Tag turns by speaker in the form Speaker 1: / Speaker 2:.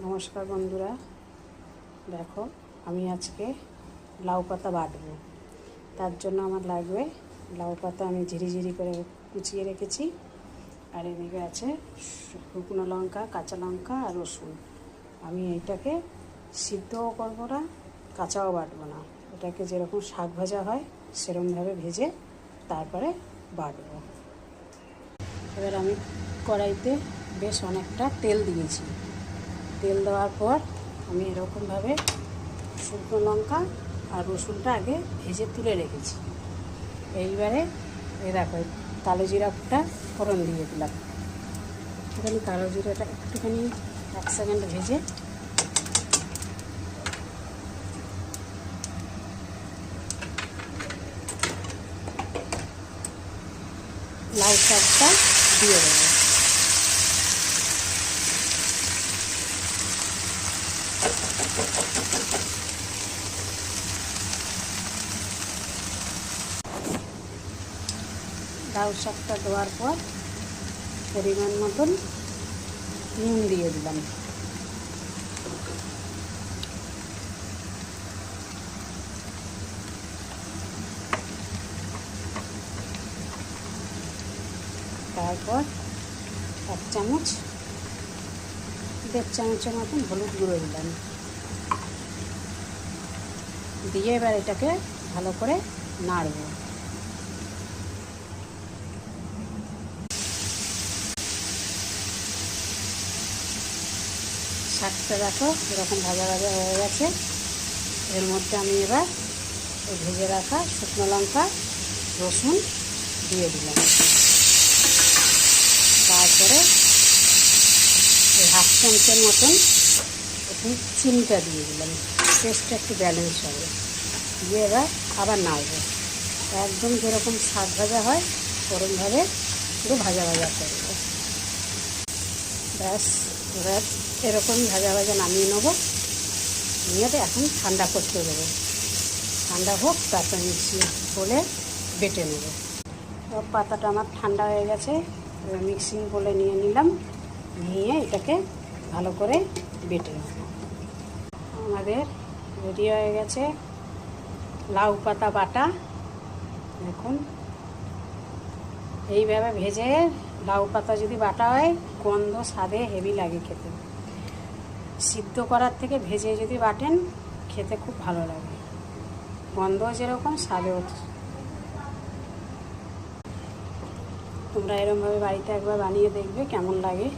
Speaker 1: নমস্কার বন্ধুরা, দেখো আমি আজকে লাউ পাতা বাটবো। তার জন্য আমার লাগবে লাউ পাতা, আমি ঝিরিঝিরি করে কুচিয়ে রেখেছি। আর এদিকে আছে শুকনো লঙ্কা, কাঁচা লঙ্কা আর রসুন। আমি এইটাকে সিদ্ধও করবো না, কাঁচাও বাটবো না। এটাকে যেরকম শাক ভাজা হয় সেরকমভাবে ভেজে তারপরে বাটবো। এবার আমি কড়াইতে বেশ অনেকটা তেল দিয়েছি। তেল দেওয়ার পর আমি এরকমভাবে শুকনো লঙ্কা আর রসুনটা আগে ভেজে তুলে রেখেছি। এইবারে দেখো কালো জিরাটা ফোড়ন দিয়ে দিলাম। একটুখানি কালো জিরাটা একটুখানি 1 সেকেন্ড ভেজে লাউ শাকটা দিয়ে দেবো। লাউ শাকটা দেওয়ার পর পরিমাণ মতন নুন দিয়ে দিলাম। তারপর 1 চামচ 1.5 চামচের মতন হলুদ গুঁড়ো দিলাম। দিয়ে এবার এটাকে ভালো করে নাড়ব। শাকটা দেখো এরকম ভাজা ভাজা হয়ে গেছে। এর মধ্যে আমি এবার এই ভেজে রাখা শুকনো লঙ্কা, রসুন দিয়ে দিলাম। তারপরে এই 1/2 চামচের মতন একটু চিনিটা দিয়ে দিলাম, টেস্টটা একটু ব্যালেন্স হবে। দিয়ে এবার আবার নাড়ব। একদম যেরকম শাক ভাজা হয় ওরকমভাবে পুরো ভাজা ভাজা করব। ব্যাস এবার এরকম ভাজা ভাজা নামিয়ে নেবো। নিয়ে এখন ঠান্ডা করতে দেবো। ঠান্ডা হোক, তারপর মিক্সি বলে বেটে নেবো। পাতাটা আমার ঠান্ডা হয়ে গেছে। এবার মিক্সিং বলে নিয়ে নিলাম। নিয়ে এটাকে ভালো করে বেটে নেব। আমাদের রেডি হয়ে গেছে লাউ পাতা বাটা। দেখুন এইভাবে ভেজে লাউ পাতা যদি বাটা হয় গন্ধ স্বাদে হেভি লাগে খেতে। সিদ্ধ করার থেকে ভেজে যদি বাটেন খেতে খুব ভালো লাগে। গন্ধ যেরকম স্বাদেও। তোমরা এরকমভাবে বাড়িতে একবার বানিয়ে দেখবে কেমন লাগে।